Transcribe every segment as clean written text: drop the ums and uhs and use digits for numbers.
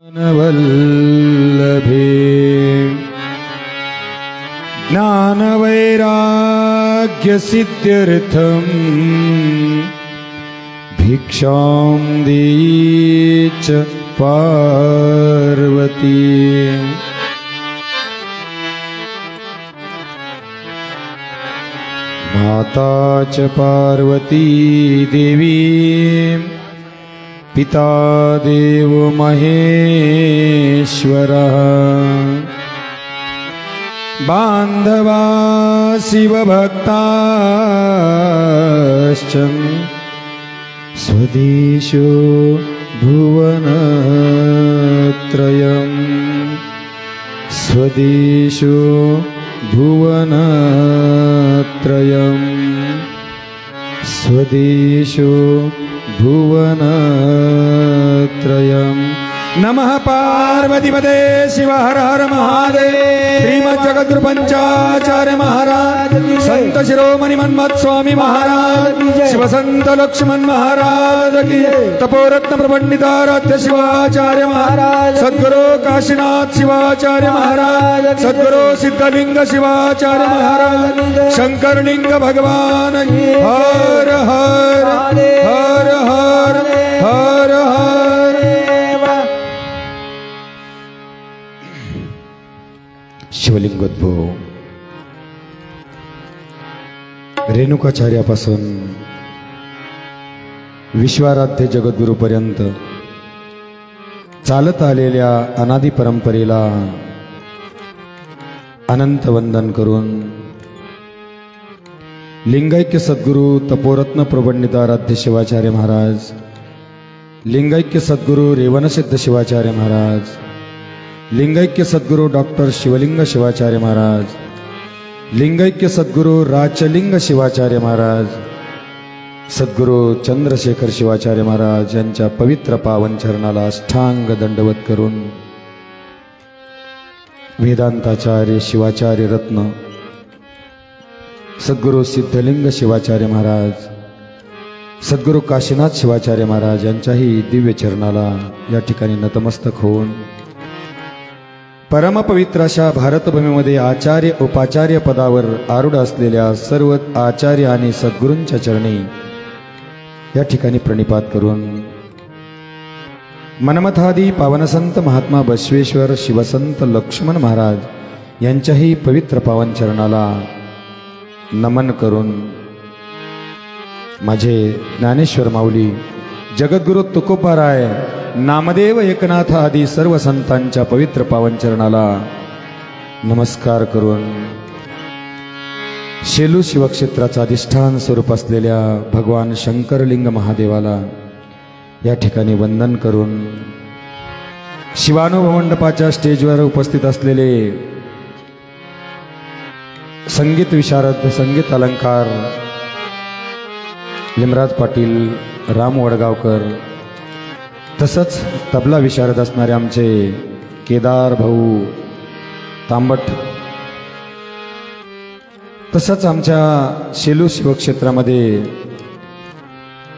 वल्लभे ज्ञानवैराग्य सिद्ध्यर्थं भिक्षां देयी च पार्वती। माता च पार्वती देवी पिता देव महेश्वरः बान्धवा शिवभक्ताश्च स्वदेशो भुवनत्रयम् स्वदेशो भुवनत्रयम् स्वदेशो भुवनत्रयम्। नमः पार्वतीपते शिव हर हर महादेव। श्रीमज्जगद्गुरु पंचाचार्य महाराज, संत शिरोमणि मन्मथ स्वामी महाराज, शिव संत लक्ष्मण महाराज की, तपोरत्न प्रपंडिताराध्य शिवाचार्य महाराज, सद्गुरु काशीनाथ शिवाचार्य महाराज, सद्गुरु सिद्धलिंग शिवाचार्य महाराज, शंकरलिंग भगवान की। हर हर हर हर हर हर। शिवलिंगोद्भव रेणुकाचार्यापासून विश्वाराध्य जगद्गुरूपर्यंत चालत आलेल्या अनादी परंपरेला अनंत वंदन करून लिंगैक्य सद्गुरु तपोरत्न प्रबंडिताराध्य शिवाचार्य महाराज, लिंगैक्य सद्गुरु रेवणसिद्ध शिवाचार्य महाराज, लिंगैक्य सद्गुरु डॉक्टर शिवलिंग शिवाचार्य महाराज, लिंगैक्य सद्गुरु राचलिंग शिवाचार्य महाराज, सद्गुरु चंद्रशेखर शिवाचार्य महाराज यांच्या पवित्र पावन चरणाला अष्टांग दंडवत करून वेदांताचार्य शिवाचार्य रत्न सद्गुरु सिद्धलिंग शिवाचार्य महाराज, सद्गुरु काशीनाथ शिवाचार्य महाराज यांच्याही दिव्य चरणाला या ठिकाणी नतमस्तक होऊन परमपवित्र अशा भारतभूमीमध्ये आचार्य उपाचार्य पदावर आरूढ असलेल्या सर्व आचार्य आणि सद्गुरूंच्या चरणी या ठिकाणी प्रणिपात करून मनमथादी पावनसंत महात्मा बसवेश्वर शिवसंत लक्ष्मण महाराज यांच्याही पवित्र पावन चरणाला नमन करून माझे ज्ञानेश्वर माऊली जगद्गुरु तुकोबाराय नामदेव एकनाथ आदी सर्व संतांच्या पवित्र पावन चरणाला नमस्कार करून शेलू शिवक्षेत्राचा अधिष्ठान स्वरूप असलेल्या भगवान शंकरलिंग महादेवाला या ठिकाणी वंदन करून शिवानुभव मंडपाच्या स्टेजवर उपस्थित असलेले संगीत विशारद, संगीत अलंकार लिमराज पाटील, राम वडगावकर, तसंच तबला विशारद असणारे आमचे केदार भाऊ तांबट, तसंच आमच्या शेलू शिवक्षेत्रामध्ये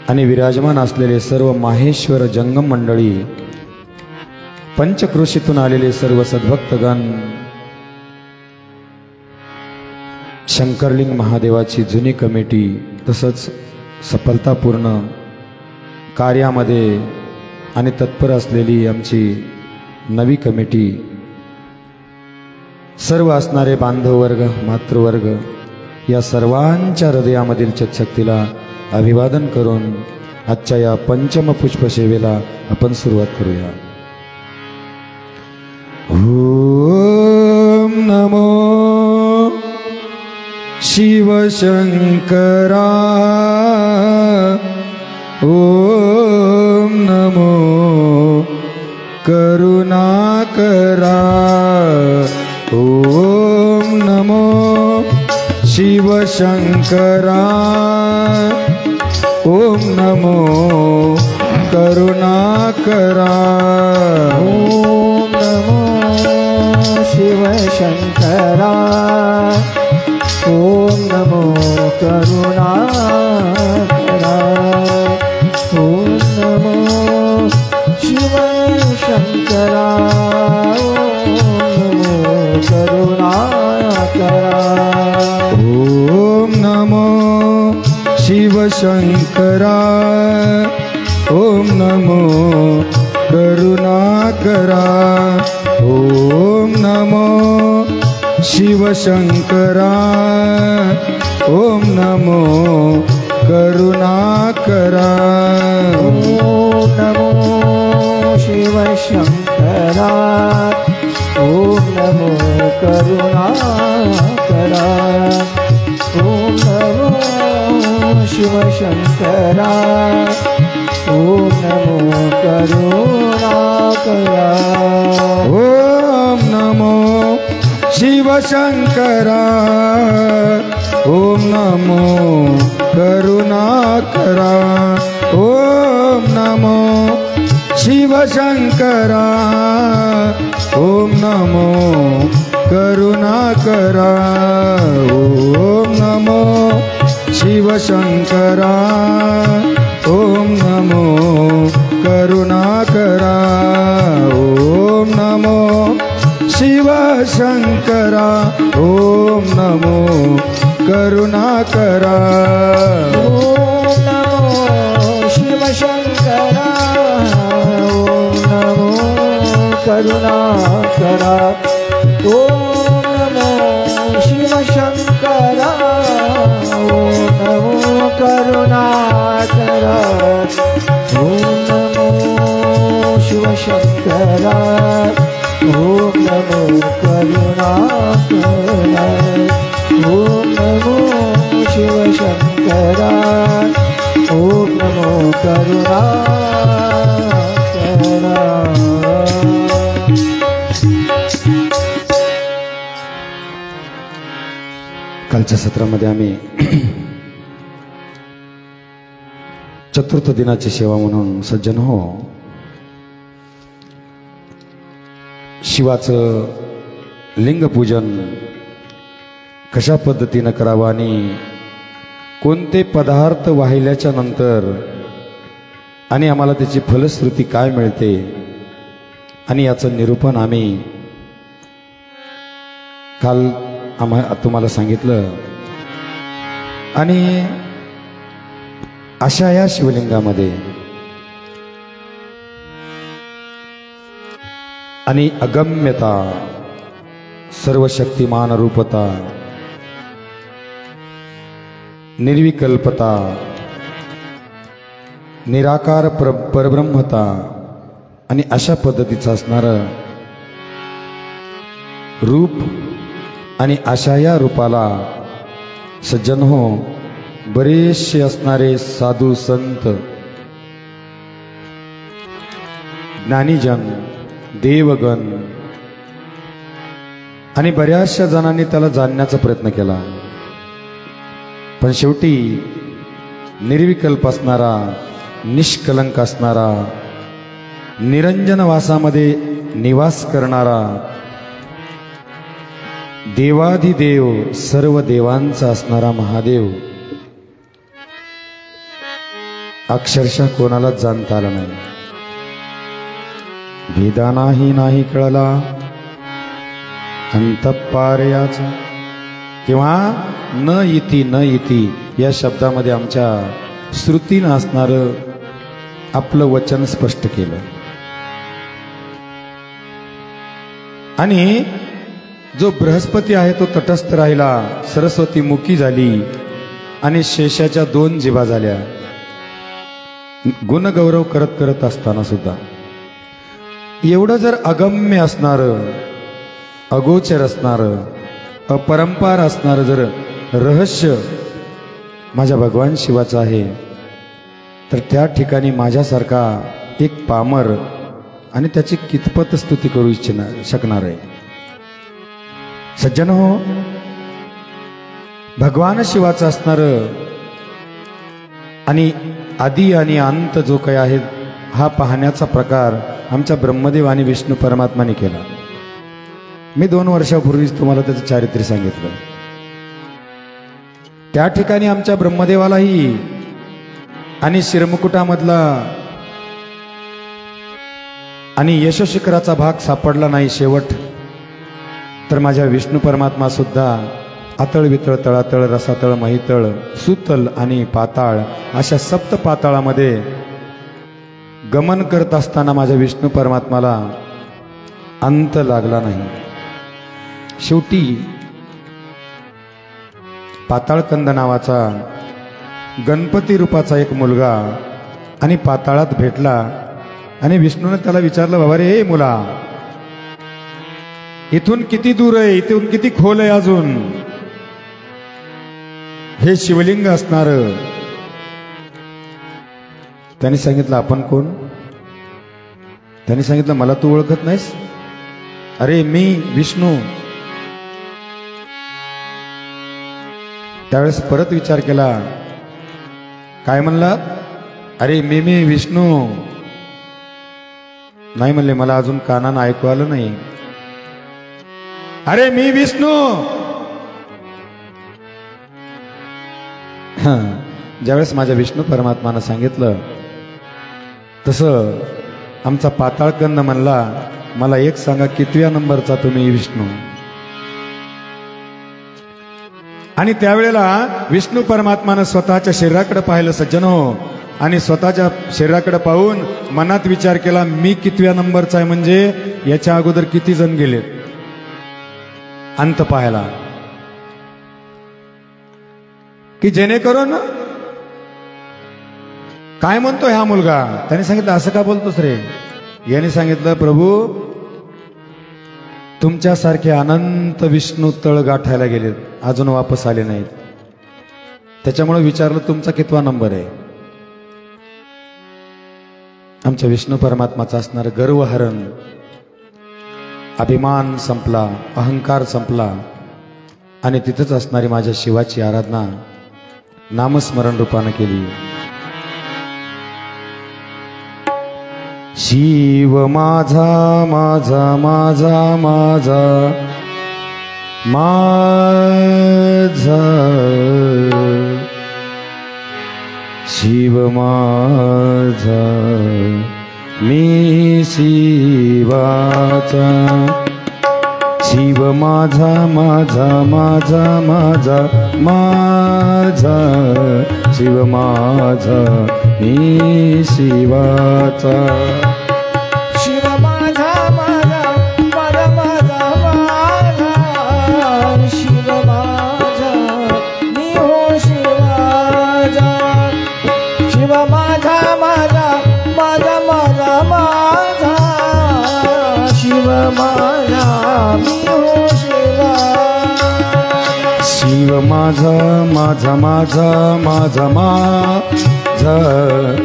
आणि विराजमान असलेले सर्व माहेश्वर जंगम मंडळी, पंचक्रोशीतून आलेले सर्व सद्भक्तगण, शंकरलिंग महादेवाची जुनी कमिटी, तसंच सफलतापूर्ण कार्यामध्ये आणि तत्पर असलेली आमची नवी कमिटी, सर्व असणारे बांधववर्ग, मातृवर्ग या सर्वांच्या हृदयामधील चितशक्तीला अभिवादन करून आजच्या या पंचम पुष्प सेवेला आपण सुरुवात करूया। ओम नमो शिवशंकरा, ओम नमो करुणाकरा, ओम नमो शिवशंकरा, ओम नमो करुणाकरा, ओम नमो शिवशंकरा, ओम नमो करुणाकरा, ओम नमो शिवशंकरा, करा ओम नमो करुणा करा ओम नमो शिवशंकरा ओम नमो शिवशंकरा ओम नमो करुणाकरा ओम नमो शिवशंकरा ओम नमो करुणाकरा ओम नमो शिवशंकरा ओम नमो करुणाकरा ओम नमो शिवशंकरा ओम नमो करुणाकरा ओम नमो शिवशंकरा ओम नमो करुणाकरा ओम नमो शिवशंकरा ओम नमो करुणाकरा ओम नमो शिवशंकरा ओम नमो करुणाकरा ओम नमो शिवशंकरा ओम नमो करुणाकरा ओम नमो शिवशंकरा ओम नमो करुणाकरा ओम नमो शिवशंकरा ओम नमो करुणाकरा ओम नमो शिवशंकरा ओम नमो करुणाकरा कालच्या सत्रामध्ये आम्ही चतुर्थ दिनाची सेवा म्हणून सज्जन हो शिवाचं लिंगपूजन कशा पद्धतीनं करावं आणि कोणते पदार्थ वाहिल्याच्या नंतर आणि आम्हाला त्याची फलश्रुती काय मिळते आणि याचं निरूपण आम्ही काल तुम्हाला सांगितलं. आणि अशा या शिवलिंगामध्ये आणि अगम्यता सर्वशक्तिमान रूपता निर्विकल्पता निराकार परब्रह्मता आणि अशा पद्धतीचं असणारं रूप आणि अशा या रूपाला सज्जन हो बरेचसे असणारे साधू संत ज्ञानीजन देवगण आणि बऱ्याचशा जणांनी त्याला जाणण्याचा प्रयत्न केला, पण शेवटी निर्विकल्प असणारा निष्कलंक असणारा निरंजन वासामध्ये निवास करणारा देवाधिदेव सर्व देवांचा असणारा महादेव अक्षरशः कोणालाच जाणता आला नाही. वेदानाही नाही कळला अंतःपारयाचा किंवा न इति या शब्दामध्ये आमच्या श्रुतीनं असणारं आपलं वचन स्पष्ट केलं. आणि जो बृहस्पती आहे तो तटस्थ राहिला, सरस्वती मुकी झाली आणि शेषाच्या 2 जिभा झाल्या. गुणगौरव करत करत असताना सुद्धा एवढं जर अगम्य असणारं अगोचर असणारं अपरंपार असणारं जर रहस्य माझ्या भगवान शिवाचं आहे, तर त्या ठिकाणी माझ्यासारखा एक पामर आणि त्याची कितपत स्तुती करू शकणार आहे. सज्जन हो, भगवान शिवाचं असणारं आणि आदी आणि अंत जो काही आहे हा पाहण्याचा प्रकार आमच्या ब्रह्मदेव आणि विष्णू परमात्माने केला. मी 2 वर्षापूर्वीच तुम्हाला त्याचं चारित्र्य सांगितलं. त्या ठिकाणी आमच्या ब्रह्मदेवालाही आणि शिरमुकुटामधला आणि यशशिखराचा भाग सापडला नाही शेवट, तर माझ्या विष्णू परमात्मा सुद्धा आतळ वितळ तळातळ रसातळ महितळ सुतल आणि पाताळ अशा सप्त पाताळामध्ये गमन करत असताना माझ्या विष्णू परमात्माला अंत लागला नाही. शेवटी पाताळकंद नावाचा गणपती रूपाचा एक मुलगा आणि पाताळात भेटला आणि विष्णूने त्याला विचारलं, बाबा रे मुला, इथून किती दूर आहे, इथून किती खोल आहे अजून हे शिवलिंग असणार? त्यांनी सांगितलं, आपण कोण? त्यांनी सांगितलं, मला तू ओळखत नाहीस? अरे मी विष्णू. त्यावेळेस परत विचार केला, काय म्हणला? अरे मी विष्णू. नाही म्हणले, मला अजून कानानं ऐकू आलं नाही. अरे मी विष्णू. ज्यावेळेस माझ्या विष्णू परमात्मानं सांगितलं तसं आमचा पाताळकंद म्हणला, मला एक सांगा, कितव्या नंबरचा तुम्ही विष्णू? आणि त्यावेळेला विष्णू परमात्मानं स्वतःच्या शरीराकडे पाहिलं सज्जनो, आणि स्वतःच्या शरीराकडे पाहून मनात विचार केला, मी कितव्या नंबरचा आहे, म्हणजे याच्या अगोदर किती जण गेले अंत पाहायला, की जेणेकरून काय म्हणतो हा मुलगा? त्याने सांगितलं, असं का बोलतोस रे? याने सांगितलं, प्रभू तुमच्यासारखे अनंत विष्णू तळ गाठायला गेलेत, अजून वापस आले नाहीत. त्याच्यामुळे विचारलं, तुमचा कितवा नंबर आहे? आमच्या विष्णू परमात्माचा असणार गर्वहरण, अभिमान संपला, अहंकार संपला, आणि तिथंच असणारी माझ्या शिवाची आराधना नामस्मरण रूपानं केली. शिव माझा माझा माझा माझा माझा, शिव माझा मी शिवाचा, शिव माझा माझा माझा माझा माझा, शिव माझा मी शिवाचा. शिव माझा माझा माझा माझा माझा, शिव माझा मी हो शिवाचा. शिव माझा माझा माझा माझा माझा, शिव माझा मी हो शिवा. शिव माझा माझा माझा माझा माझा,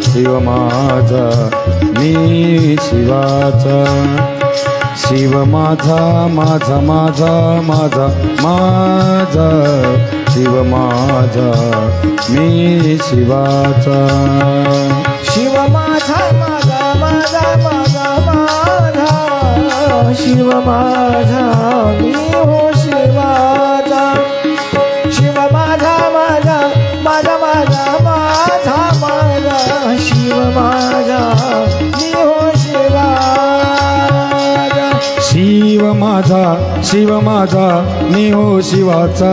शिव माझा मी शिवाचा. शिव माझा माझा माझा माझा माझा, शिव माझा मी शिवाचा. शिव माझा माझा माझा माझा माझा, शिव माझा मी हो शिवाचा. शिव माझा माझा माझा माझा माझा माझा, शिव माझा मी हो शिवाचा. शिव माझा शिव माझा मी हो शिवाचा,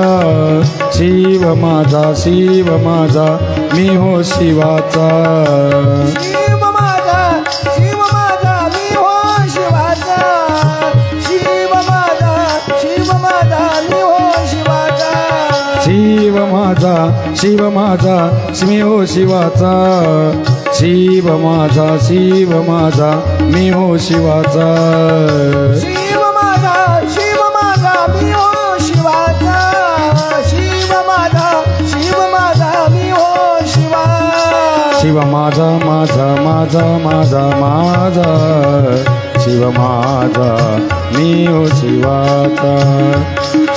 शिव माझा मी हो शिवाचा. शिव माझा मी हो शिवाचा, शिव माझा मी हो शिवाचा. शिव माझा मी हो शिवाचा, शिव माझा मी हो शिवाचा. शिव माझा मी हो शिवाचा, शिव माझा मी हो शिवा. शिव माझा माझा, शिव माझा मी हो शिवाचा.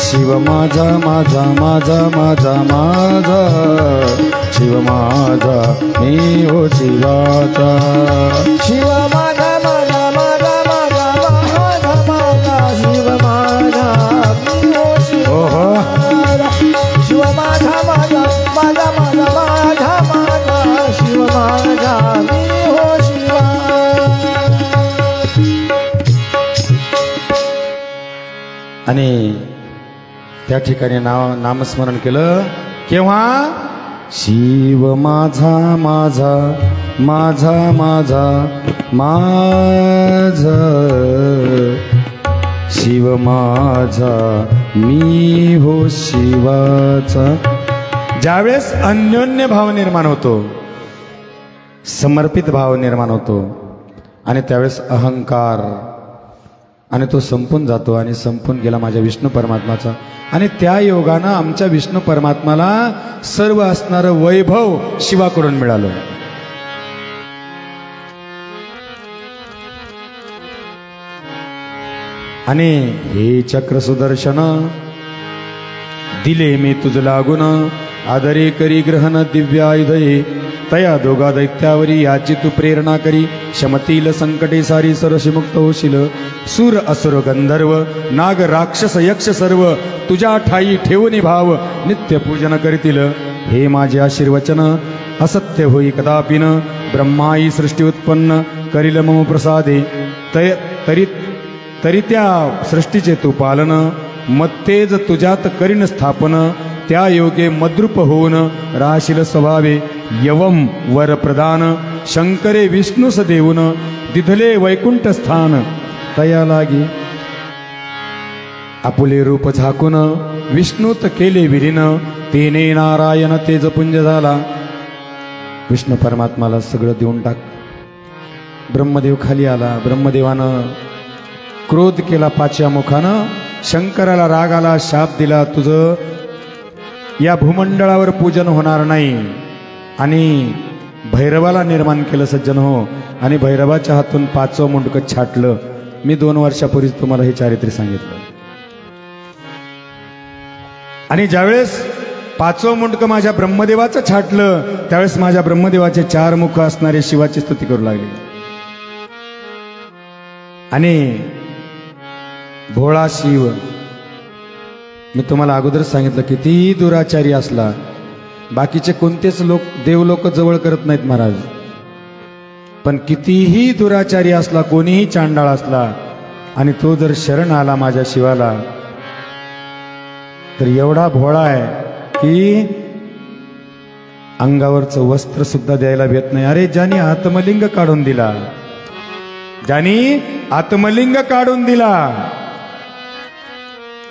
शिव माझा माझा शिव माझा मी हो शिवाचा. शिव माझा शिव माझा मी हो शिवा. शिव माझा शिव माझा मी हो शिवा. आणि त्या ठिकाणी नामस्मरण केलं. केव्हा? शिव माझा माझा माझा माझा माझा, शिव माझा मी हो शिवाचा. ज्यावेळेस अन्योन्य भाव निर्माण होतो, समर्पित भाव निर्माण होतो, आणि त्यावेळेस अहंकार आणि तो संपून जातो, आणि संपून गेला माझ्या विष्णू परमात्माचा. आणि त्या योगानं आमच्या विष्णू परमात्माला सर्व असणारं वैभव शिवाकडून मिळालं. आणि हे चक्र सुदर्शन दिले मी तुझ लागून, आदरे करी ग्रहण दिव्यायुधये, तया दोघा दैत्यावरी याची तू प्रेरणा करी. शमतील संकटे सारी सरशी मुक्त होशील, सूर असुर गंधर्व नाग राक्षस यक्ष सर्व तुझ्या ठाई ठेवून भाव नित्य पूजन करतील. हे माझे आशीर्वचन असत्य होई कदापि न, ब्रह्माई सृष्टी उत्पन्न करील मम प्रसादे. तरी त्या सृष्टीचे तू पालन, मत्तेज तुझ्यात करीन स्थापन. त्या योगे मद्रूप होऊन राशील स्वभावे, यवम वर प्रदान. शंकरे विष्णूस देऊन दिधले वैकुंठ स्थान. तया लागी आपुले रूप झाकून, विष्णूत केले विलीन. तेने नारायण तेजपुंज झाला. विष्णू परमात्माला सगळं देऊन टाक. ब्रह्मदेव खाली आला. ब्रह्मदेवानं क्रोध केला 5व्या मुखानं. शंकराला राग आला, शाप दिला, तुझं या भूमंडळावर पूजन होणार नाही. आणि भैरवाला निर्माण केलं सज्जन हो, आणि भैरवाच्या हातून 5वं मुंडकं छाटलं. मी 2 वर्षापूर्वी तुम्हाला हे चारित्र्य सांगितलं. आणि ज्यावेळेस 5वं मुंडकं माझ्या ब्रह्मदेवाचं छाटलं, त्यावेळेस माझ्या ब्रह्मदेवाचे 4 मुख असणारे शिवाची स्तुती करू लागले. आणि भोळा शिव, मी तुम्हाला अगोदरच सांगितलं, कितीही दुराचारी असला, बाकीचे कोणतेच देव लोक जवळ करत नाहीत महाराज, पण कितीही दुराचारी असला, कोणीही चांडाळ असला, आणि तो जर शरण आला माझ्या शिवाला, तर एवढा भोळा आहे की अंगावरचं वस्त्र सुद्धा द्यायला भेट नाही. अरे ज्यानी आत्मलिंग काढून दिला, ज्यानी आत्मलिंग काढून दिला,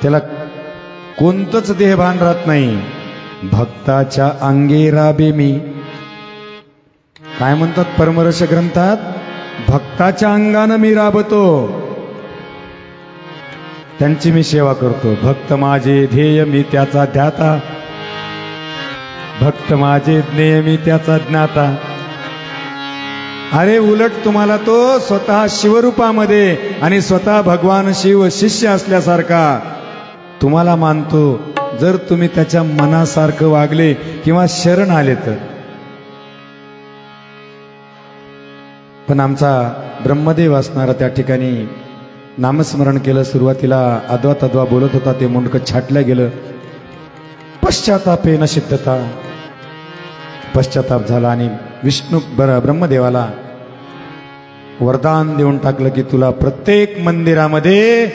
त्याला कोणतंच देहभान राहत नाही. भक्ताच्या अंगे राबे मी, काय म्हणतात परमरस ग्रंथात, भक्ताच्या अंगानं मी राबतो, त्यांची मी सेवा करतो. भक्त माझे ध्येय मी त्याचा ध्याता, भक्त माझे ज्ञेय मी त्याचा ज्ञाता. अरे उलट तुम्हाला तो स्वतः शिवरूपामध्ये आणि स्वतः भगवान शिव शिष्य असल्यासारखा तुम्हाला मानतो, जर तुम्ही त्याच्या मनासारखं वागले किंवा शरण आले तर. पण आमचा ब्रह्मदेव असणारा त्या ठिकाणी नामस्मरण केलं. सुरुवातीला अद्वा तद्वा बोलत होता, ते मुंडकं छाटलं गेलं. पश्चातापेन सिद्धता, पश्चाताप झाला. आणि विष्णू ब्रह्मदेवाला वरदान देऊन टाकलं की तुला प्रत्येक मंदिरामध्ये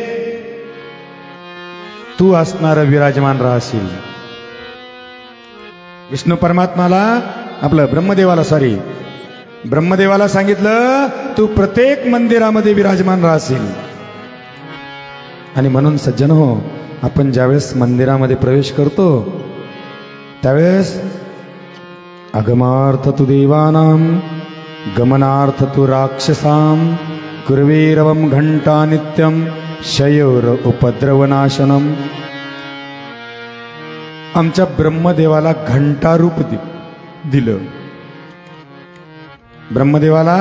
तू असणार विराजमान राहशील. विष्णू परमात्माला आपलं ब्रह्मदेवाला सांगितलं तू प्रत्येक मंदिरामध्ये विराजमान राहशील. आणि म्हणून सज्जन हो, आपण ज्यावेळेस मंदिरामध्ये प्रवेश करतो त्यावेळेस अगमार्थ तु देवानां गमनार्थ तु राक्षसां कुर्वेरवं घंटा नित्यं शयोर उपद्रवनाशनम. आमच्या ब्रह्मदेवाला घंटा रूप दिलं. ब्रह्मदेवाला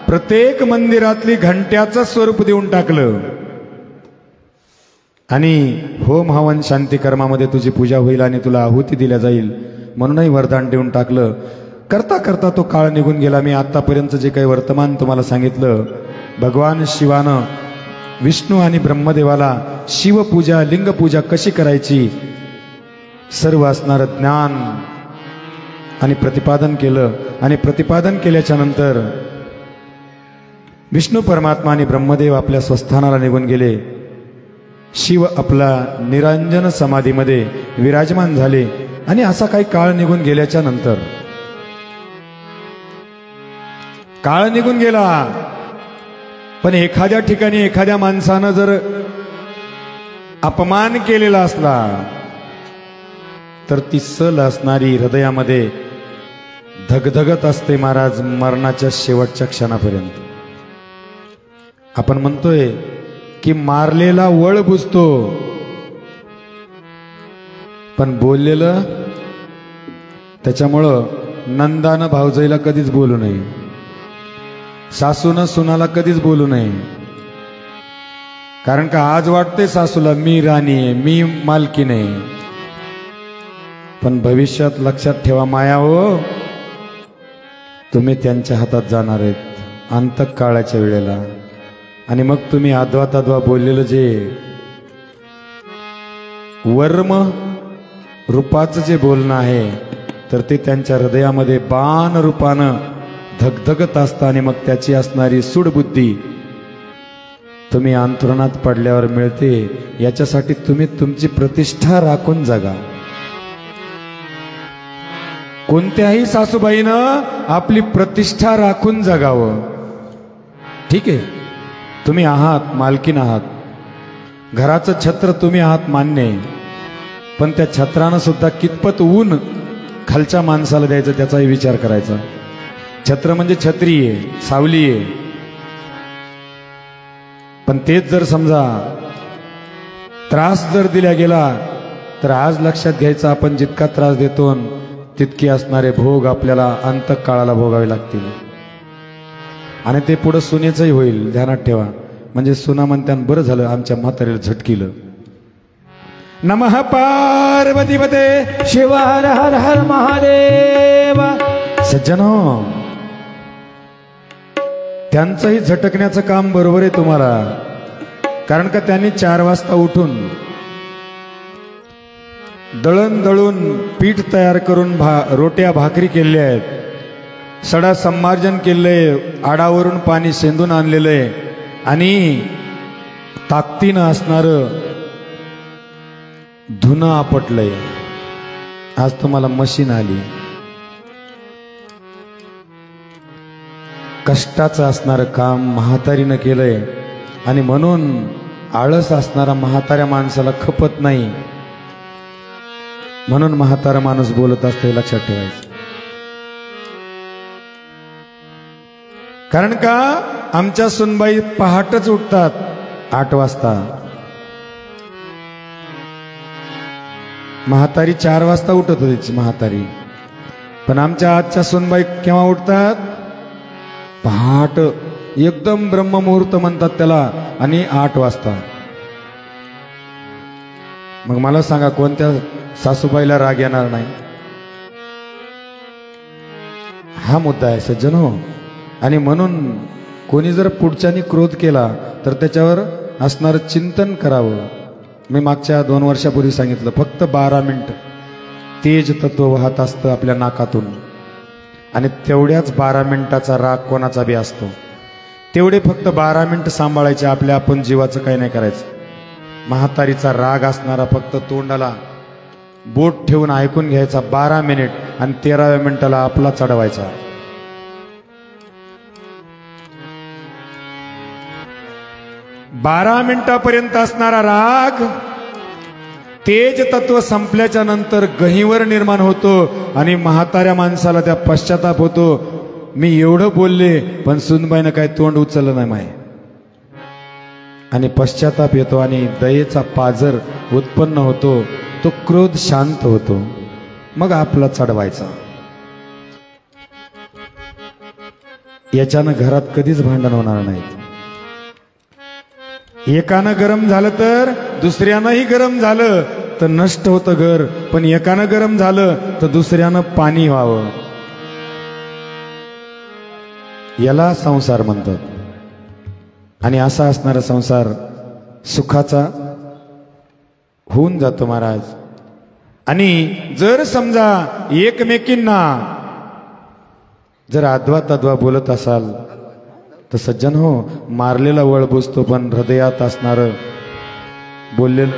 प्रत्येक मंदिरातली घंट्याचं स्वरूप देऊन टाकलं. आणि होम हवन शांती कर्मामध्ये तुझी पूजा होईल आणि तुला आहुती दिल्या जाईल म्हणूनही वरदान देऊन टाकलं. करता करता तो काळ निघून गेला. मी आतापर्यंत जे काही वर्तमान तुम्हाला सांगितलं, भगवान शिवानं विष्णू आणि ब्रह्मदेवाला शिवपूजा लिंगपूजा कशी करायची सर्व असणारं ज्ञान आणि प्रतिपादन केलं. आणि प्रतिपादन केल्याच्या नंतर विष्णू परमात्मा आणि ब्रह्मदेव आपल्या स्वस्थानाला निघून गेले. शिव आपला निरंजन समाधीमध्ये विराजमान झाले आणि असा काही काळ निघून गेल्याच्या नंतर काळ निघून गेला, पण एखाद्या ठिकाणी एखाद्या माणसानं जर अपमान केलेला असला तर ती सल असणारी हृदयामध्ये धगधगत असते महाराज मरणाच्या शेवटच्या क्षणापर्यंत. आपण म्हणतोय की मारलेला वळ बुजतो, पण बोललेलं, त्याच्यामुळं नंदानं भावजाईला कधीच बोलू नये, सासूनं सुनाला कधीच बोलू नये. कारण का आज वाटते सासूला मी राणी आहे, मी मालकीण आहे, पण भविष्यात लक्षात ठेवा माया हो, तुम्ही त्यांच्या हातात जाणार आहेत अंतकाळाच्या वेळेला. आणि मग तुम्ही आदवा तादवा बोललेलं जे वर्म रूपाचं जे बोलणं आहे तर ते त्यांच्या हृदयामध्ये बाण रूपानं धगधगत असतं आणि मग त्याची असणारी सूडबुद्धी तुम्ही अंतरुणात पडल्यावर मिळते. याच्यासाठी तुम्ही तुमची प्रतिष्ठा राखून जगा. कोणत्याही सासूबाईनं आपली प्रतिष्ठा राखून जगावं. ठीक आहे, तुम्ही आहात मालकीन आहात, घराचं छत्र तुम्ही आहात मान्य आहे, पण त्या छत्रानं सुद्धा कितपत ऊन खालच्या माणसाला द्यायचं त्याचाही विचार करायचा. छत्र म्हणजे छत्री आहे, सावली आहे, पण तेच जर समजा त्रास जर दिला गेला तर आज लक्षात घ्यायचं आपण जितका त्रास देतो तितके असणारे भोग आपल्याला अंतकाळाला भोगावे लागतील. आणि ते पुढं सुनेचंही होईल, ध्यानात ठेवा. म्हणजे सुना म्हणत्यान बरं झालं आमच्या म्हातारीला झटकिलं. नमः पार्वतीपते शिव हर हर हर महादेव. सज्जनो, त्यांचंही झटकण्याचं काम बरोबर आहे तुम्हाला, कारण का त्यांनी 4 वाजता उठून दळण दळून पीठ तयार करून रोट्या भाकरी केल्या आहेत, सडा संमार्जन केलंय, आडावरून पाणी शेंदून आणलेलं आहे आणि ताकदीनं असणारं धुणं आपटलंय. आज तुम्हाला मशीन आली. कष्टाचं असणारं काम म्हातारीनं केलंय आणि म्हणून आळस असणारा म्हाताऱ्या माणसाला खपत नाही, म्हणून म्हातारा माणूस बोलत असते, लक्षात ठेवायचं. कारण का आमच्या सुनबाई पहाटच उठतात 8 वाजता, म्हातारी 4 वाजता उठत होती म्हातारी, पण आमच्या आजच्या सुनबाई केव्हा उठतात? पहाट, एकदम ब्रह्ममुहूर्त म्हणतात त्याला, आणि 8 वाजता. मग मला सांगा कोणत्या सासूबाईला राग येणार नाही? हा मुद्दा आहे सज्जनो. आणि म्हणून कोणी जर पुढच्यानी क्रोध केला तर त्याच्यावर असणारं चिंतन करावं. मी मागच्या 2 वर्षापूर्वी सांगितलं, फक्त 12 मिनिट तेज तत्व वाहत असतं आपल्या नाकातून, आणि तेवढ्याच 12 मिनिटाचा राग कोणाचा बी असतो. तेवढे फक्त 12 मिनिट सांभाळायचे आपल्या, आपण जीवाचं काही नाही करायचं. म्हातारीचा राग असणारा फक्त तोंडाला बोट ठेवून ऐकून घ्यायचा 12 मिनिट, आणि 13व्या मिनिटाला आपला चढवायचा. बारा मिनिटापर्यंत असणारा राग तेज तत्व संपल्याच्या नंतर गहिवर निर्माण होतो आणि म्हाताऱ्या माणसाला त्या पश्चाताप होतो, मी एवढं बोलले पण सुनबाईनं काय तोंड उचललं नाही माय, आणि पश्चाताप येतो आणि दयेचा पाझर उत्पन्न होतो. तो क्रोध शांत होतो, मग आपला चढवायचा. याच्यानं घरात कधीच भांडण होणार नाहीत. एकानं गरम झालं तर दुसऱ्यानंही गरम झालं तर नष्ट होतं घर, पण एकानं गरम झालं तर दुसऱ्यानं पाणी व्हावं. याला संसार म्हणतात. आणि असा असणारा संसार सुखाचा होऊन जातो महाराज. आणि जर समजा एकमेकींना जर आदवा तद्वा बोलत असाल तर सज्जन हो, मारलेला वळ बुजतो पण हृदयात असणारं बोललेलं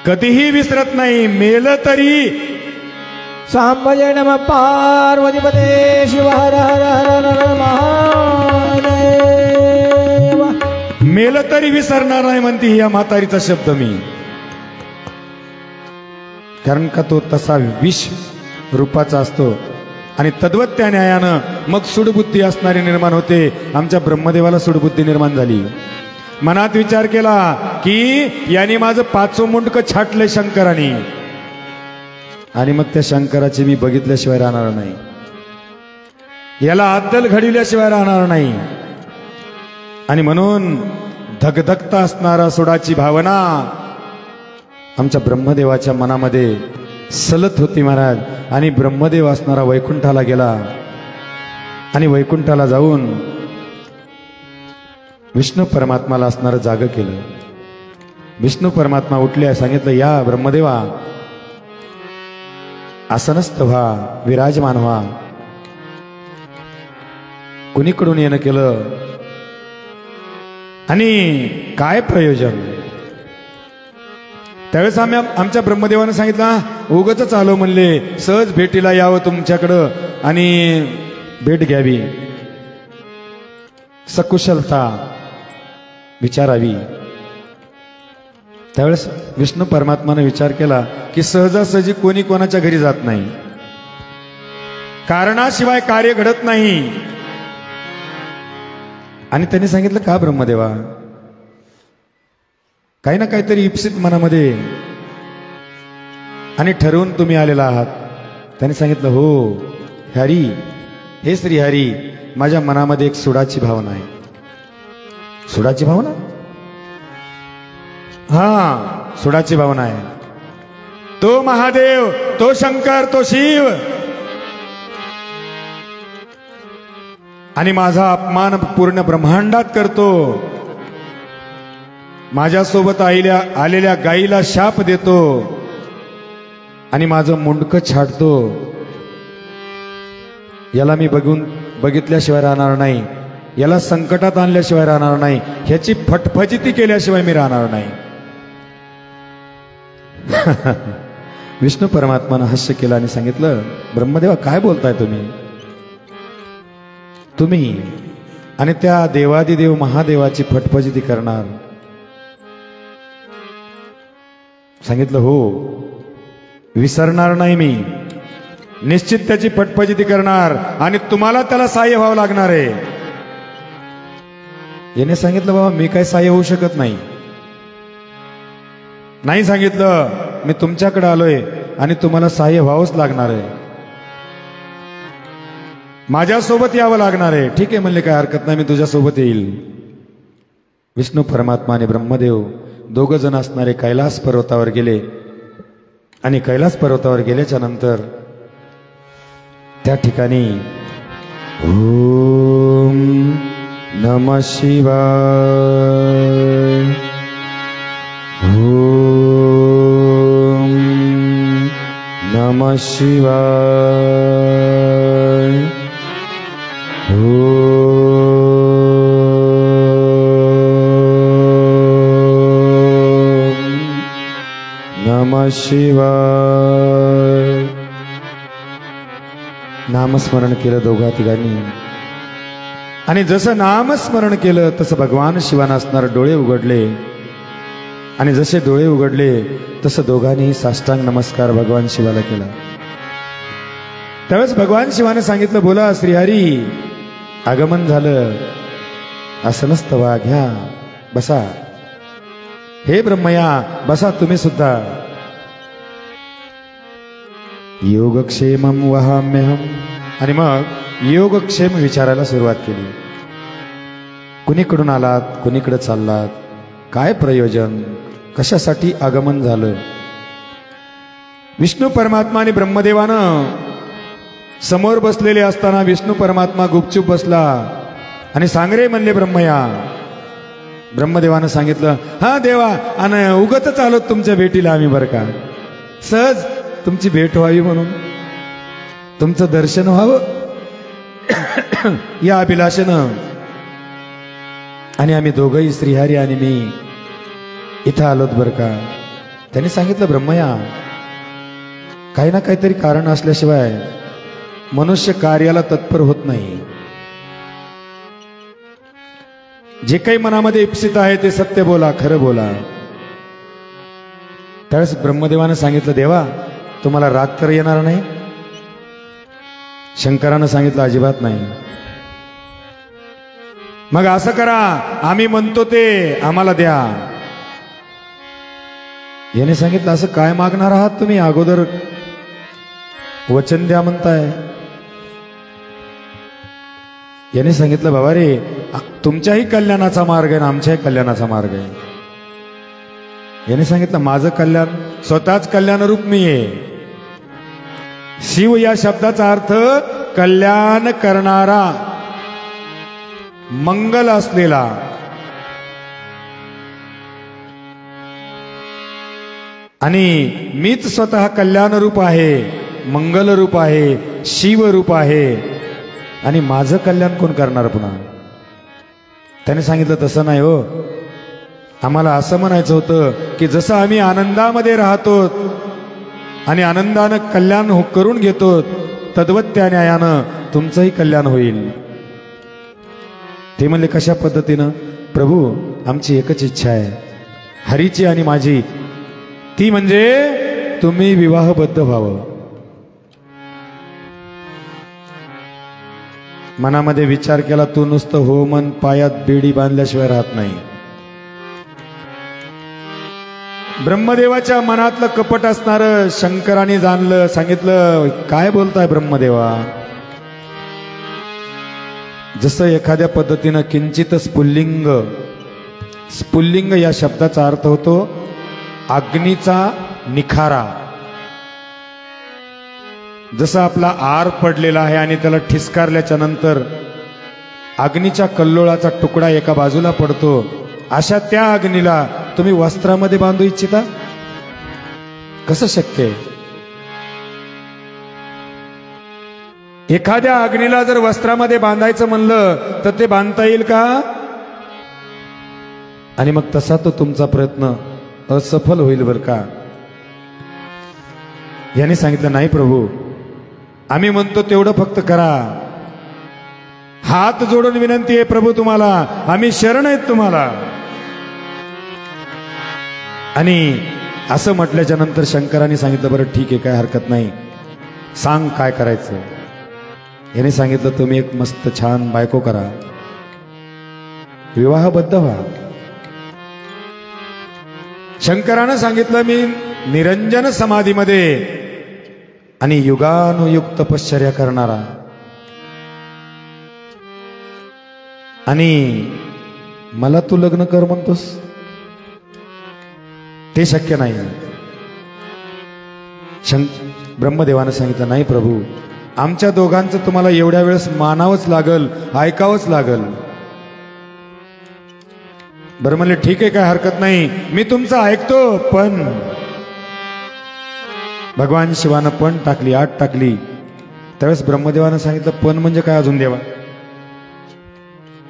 कधीही विसरत नाही, मेलं तरी सांबजे नम पार्वतीपते शिव हर हर हर हर महादेव. मेलं तरी विसरणार नाही म्हणते ही या म्हातारीचा शब्द मी. कारण का तो तसा विष रूपाचा असतो आणि तद्वत त्या न्यायानं मग सुडबुद्धी असणारी निर्माण होते. आमच्या ब्रह्मदेवाला सुडबुद्धी निर्माण झाली. मनात विचार केला की याने माझं पाचवं मुंडकं छाटलंय शंकराने आणि मग त्या शंकराची मी बघितल्याशिवाय राहणार नाही, याला अद्दल घडविल्याशिवाय राहणार नाही. आणि म्हणून धगधगता असणारा सुडाची भावना आमच्या ब्रह्मदेवाच्या मनामध्ये सलत होती महाराज. आणि ब्रह्मदेव असणारा वैकुंठाला गेला आणि वैकुंठाला जाऊन विष्णू परमात्माला असणारं जाग केलं. विष्णू परमात्मा उठले, सांगितलं या ब्रह्मदेवा आसनस्थ व्हा, विराजमान व्हा. कुणीकडून येणं केलं आणि काय प्रयोजन. त्यावेळेस आमच्या ब्रह्मदेवानं सांगितलं उगच आलो म्हणले, सहज भेटीला यावं तुमच्याकडं आणि भेट घ्यावी, सकुशलता विचारावी. त्यावेळेस विष्णू परमात्माने विचार केला की सहजासहजी कोणी कोणाच्या घरी जात नाही, कारणाशिवाय कार्य घडत नाही. आणि त्यांनी सांगितलं का ब्रह्मदेवा, काही ना काहीतरी इप्सित मनामध्ये आणि ठरवून तुम्ही आलेला आहात. त्यांनी सांगितलं हो हरी, हे श्री हरी, माझ्या मनामध्ये एक सुडाची भावना आहे. सुडाची भावना, हा सुडाची भावना आहे. तो महादेव, तो शंकर, तो शिव आणि माझा अपमान पूर्ण ब्रह्मांडात करतो. माझ्यासोबत आलेल्या गाईला शाप देतो आणि माझं मुंडकं छाटतो. याला मी बघितल्याशिवाय राहणार नाही, याला संकटात आणल्याशिवाय राहणार नाही, ह्याची फटफजिती केल्याशिवाय मी राहणार नाही. विष्णू परमात्मानं हास्य केलं आणि सांगितलं ब्रह्मदेवा काय बोलताय तुम्ही आणि त्या देवादिदेव महादेवाची फटफजिती करणार. सांगितलं हो विसरणार नाही मी, निश्चित त्याची फटफजिती करणार आणि तुम्हाला त्याला सहाय्य व्हावं लागणार आहे. याने सांगितलं बाबा मी काय सहाय्य होऊ शकत नाही. नाही सांगितलं मी तुमच्याकडे आलोय आणि तुम्हाला सहाय्य व्हावंच लागणार आहे, माझ्यासोबत यावं लागणार आहे. ठीक आहे म्हणले काय हरकत नाही, मी तुझ्यासोबत येईल. विष्णू परमात्मा आणि ब्रह्मदेव दोघं जण असणारे कैलास पर्वतावर गेले आणि कैलास पर्वतावर गेल्याच्या नंतर त्या ठिकाणी ओम नमः शिवाय, ओम नमः शिवाय, ओम नमः शिवाय. नामस्मरण केलं दोघा तिघांनी आणि जसं नामस्मरण केलं तसं भगवान शिवानं असणारे डोळे उघडले आणि जसे डोळे उघडले तसं दोघांनी साष्टांग नमस्कार भगवान शिवाला केला. त्यावेळेस भगवान शिवाने सांगितलं बोला श्रीहरी आगमन झालं, आसनस्थ व्हा, घ्या बसा. हे ब्रह्मया बसा तुम्ही सुद्धा. योगक्षेमं वहाम्यहम. आणि मग योगक्षेम विचारायला सुरुवात केली. कुणीकडून आलात, कुणीकडे चाललात, काय प्रयोजन, कशासाठी आगमन झालं. विष्णू परमात्मा आणि ब्रह्मदेवानं समोर बसलेले असताना विष्णू परमात्मा गुपचूप बसला आणि सांगरे म्हणले ब्रह्मया. ब्रह्मदेवानं सांगितलं हा देवा आणि उगतच आलो तुमच्या भेटीला आम्ही बरं का, सहज तुमची भेट व्हावी म्हणून, तुमचं दर्शन व्हावं या अभिलाषेनं आणि आम्ही दोघंही श्रीहरी आणि मी इथं आलोत बरं का. त्यांनी सांगितलं ब्रह्मया, काही ना काहीतरी कारण असल्याशिवाय मनुष्य कार्याला तत्पर होत नाही. जे काही मनामध्ये इप्सित आहे ते सत्य बोला, खरं बोला. त्यावेळेस ब्रह्मदेवानं सांगितलं, देवा तुम्हाला राग तर येणार नाही? शंकरानं सांगितलं, अजिबात नाही. मग असं करा, आम्ही म्हणतो ते आम्हाला द्या. याने सांगितलं, असं काय मागणार आहात तुम्ही? अगोदर वचन द्या म्हणताय. याने सांगितलं, बाबा रे, तुमच्याही कल्याणाचा मार्ग आहे ना आमच्याही कल्याणाचा मार्ग आहे. याने सांगितलं, माझं कल्याण स्वतःच कल्याणरूप मी आहे. शिव या शब्दाचा अर्थ कल्याण करणारा, मंगल असलेला. आणि मीच स्वतः कल्याण रूप आहे, मंगल रूप आहे, शिव रूप आहे. आणि माझं कल्याण कोण करणार पुन्हा? त्याने सांगितलं, तसं नाही हो, आम्हाला असं म्हणायचं होतं की जसं आम्ही आनंदामध्ये राहतो आणि आनंदानं कल्याण करून घेतो, तद्वत त्या न्यायानं तुमचंही कल्याण होईल. ते म्हणले, कशा पद्धतीनं? प्रभू, आमची एकच इच्छा आहे, हरीची आणि माझी, ती म्हणजे तुम्ही विवाहबद्ध व्हावं. मनामध्ये विचार केला, तू नुसतं हो मन, पायात बेडी बांधल्याशिवाय राहत नाही. ब्रह्मदेवाच्या मनातलं कपट असणारं शंकराने जाणलं. सांगितलं, काय बोलताय ब्रह्मदेवा? जसं एखाद्या पद्धतीनं किंचित स्फुल्लिंग, स्फुल्लिंग या शब्दाचा अर्थ होतो अग्नीचा निखारा. जसं आपला आर पडलेला आहे आणि त्याला ठिसकारल्याच्या नंतर अग्नीच्या कल्लोळाचा तुकडा एका बाजूला पडतो, अशा त्या अग्नीला तुम्ही वस्त्रामध्ये बांधू इच्छिता? कसं शक्य आहे? एखाद्या अग्नीला जर वस्त्रामध्ये बांधायचं म्हणलं तर ते बांधता येईल का? आणि मग तसा तो तुमचा प्रयत्न असफल होईल बरं का. याने सांगितलं, नाही प्रभू, आम्ही म्हणतो तेवढं फक्त करा. हात जोडून विनंती आहे प्रभू तुम्हाला, आम्ही शरण आहेत तुम्हाला. आणि असं म्हटल्याच्या नंतर शंकराने सांगितलं, बरं ठीक आहे, काय हरकत नाही, सांग काय करायचं. याने सांगितलं, तुम्ही एक मस्त छान बायको करा, विवाहबद्ध व्हा. शंकरानं सांगितलं, मी निरंजन समाधीमध्ये आणि युगानुयुग तपश्चर्या करणारा, आणि मला तू लग्न कर म्हणतोस, ते शक्य नाही. ब्रह्मदेवानं सांगितलं, नाही प्रभू, आमच्या दोघांचं तुम्हाला एवढ्या वेळेस मानावंच लागल, ऐकावंच लागल. बरं म्हणले, ठीक आहे, काय हरकत नाही, मी तुमचं ऐकतो. पण भगवान शिवानं पण टाकली, आठ टाकली. त्यावेळेस ब्रह्मदेवानं सांगितलं, पण म्हणजे काय अजून देवा?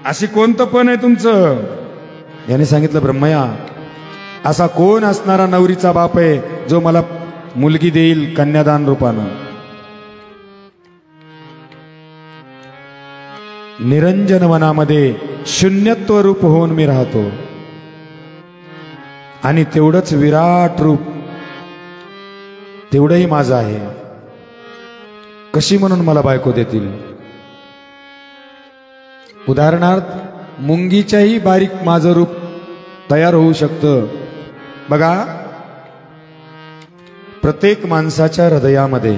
अशी कोणतं पण आहे तुमचं? याने सांगितलं, ब्रह्मया, असा कोण असणारा नवरीचा बाप आहे जो मला मुलगी देईल कन्यादान रूपानं? निरंजन वनामध्ये शून्यत्व रूप होऊन मी राहतो, आणि तेवढंच विराट रूप, तेवढंही माझं आहे. कशी म्हणून मला बायको देतील? उदाहरणार्थ, मुंगीच्याही बारीक माझं रूप तयार होऊ शकतं. बघा, प्रत्येक माणसाच्या हृदयामध्ये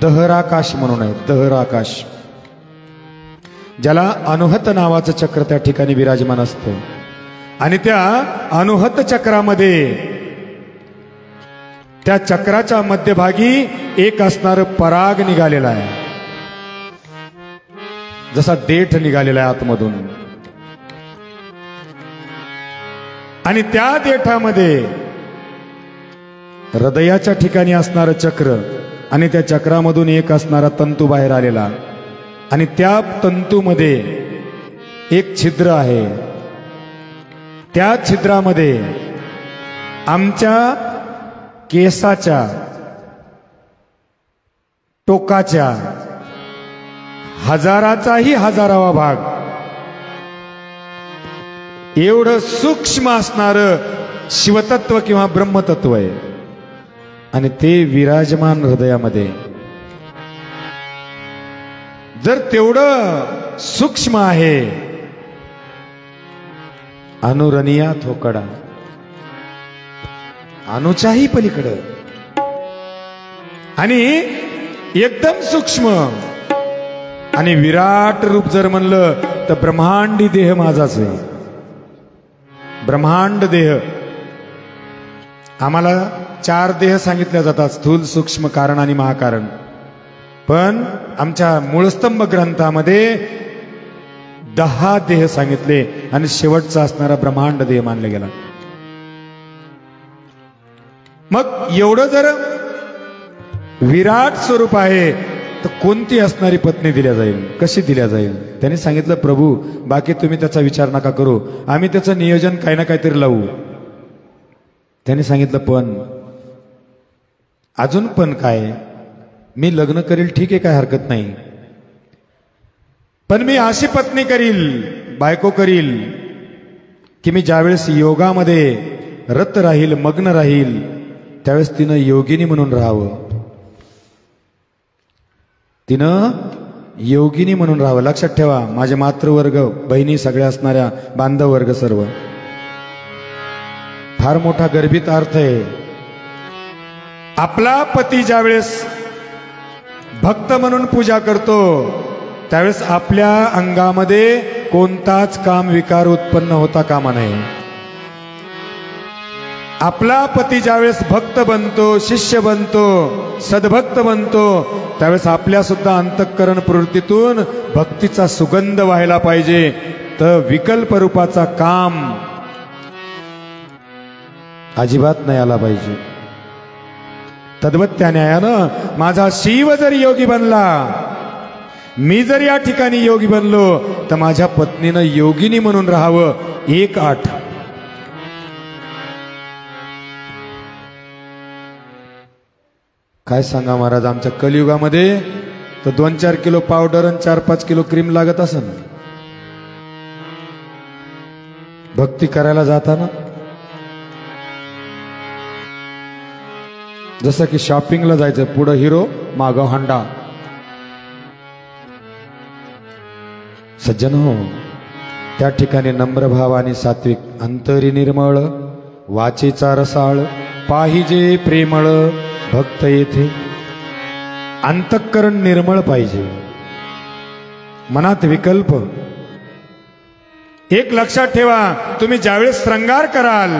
दहराकाश म्हणून आहे, दहराकाश, ज्याला अनुहत नावाचं चक्र त्या ठिकाणी विराजमान असतं. आणि त्या अनुहत चक्रामध्ये, त्या चक्राच्या मध्यभागी एक असणारं पराग निघालेला आहे, जसा देठ निघालेला आहे आतमधून. आणि त्या देठामध्ये हृदयाच्या ठिकाणी असणारं चक्र, आणि त्या चक्रामधून एक असणारा तंतू बाहेर आलेला, आणि त्या तंतूमध्ये एक छिद्र आहे. त्या छिद्रामध्ये आमच्या केसाच्या टोकाच्या हजाराचाही हजारावा भाग एवढं सूक्ष्म असणारं शिवतत्व किंवा ब्रह्मतत्व आहे आणि ते विराजमान हृदयामध्ये. जर तेवढं सूक्ष्म आहे, अनुरणिया थोकडा, अनुच्याही पलीकडं आणि एकदम सूक्ष्म आणि विराट रूप जर म्हणलं तर ब्रह्मांडी देह माझाच आहे. ब्रह्मांड देह. आम्हाला 4 देह सांगितल्या जातात, स्थूल, सूक्ष्म, कारण आणि महाकारण. पण आमच्या मूळस्तंभ ग्रंथामध्ये 10 देह सांगितले आणि शेवटचा असणारा ब्रह्मांड देह मानला गेला. मग एवढं जर विराट स्वरूप आहे तर कोणती असणारी पत्नी दिल्या जाईल, कशी दिल्या जाईल? त्यांनी सांगितलं, प्रभू बाकी तुम्ही त्याचा विचार नका करू, आम्ही त्याचं नियोजन काही ना काहीतरी लावू. त्यांनी सांगितलं, पण अजून पण काय, मी लग्न करील ठीक आहे, काय हरकत नाही, पण मी अशी पत्नी करील, बायको करील की मी ज्यावेळेस योगामध्ये रत राहील, मग्न राहील, त्यावेळेस तिनं योगिनी म्हणून राहावं. तिनं योगिनी म्हणून राहावं. लक्षात ठेवा, माझे मातृवर्ग, बहिणी सगळ्या असणाऱ्या बांधव वर्ग सर्व, फार मोठा गर्भित अर्थ आहे. आपला पती ज्यावेळेस भक्त म्हणून पूजा करतो त्यावेळेस आपल्या अंगामध्ये कोणताच काम विकार उत्पन्न होता कामा नये. आपला पती ज्यावेळेस भक्त बनतो, शिष्य बनतो, सद्भक्त बनतो, त्यावेळेस आपल्या सुद्धा अंतःकरण प्रवृत्तीतून भक्तीचा सुगंध व्हायला पाहिजे. तर विकल्प रूपाचा काम अजिबात नाही आला पाहिजे. तद्वत त्या न्यायानं माझा शिव जर योगी बनला, मी जर या ठिकाणी योगी बनलो, तर माझ्या पत्नीनं योगिनी म्हणून राहावं. 1-8. काय सांगा महाराज, आमच्या कलियुगामध्ये तर 2-4 किलो पावडर आणि 4-5 किलो क्रीम लागत असन भक्ती करायला जाताना. जसं की शॉपिंगला जायचं, पुढं हिरो मागं हांडा. सज्जन हो, त्या ठिकाणी नम्रभाव आणि सात्विक, अंतरी निर्मळ, वाचेचा रसाळ, पाहिजे प्रेमळ भक्त येथे. अंतःकरण निर्मळ पाहिजे, मनात विकल्प. एक लक्षात ठेवा, तुम्ही ज्यावेळेस श्रंगार कराल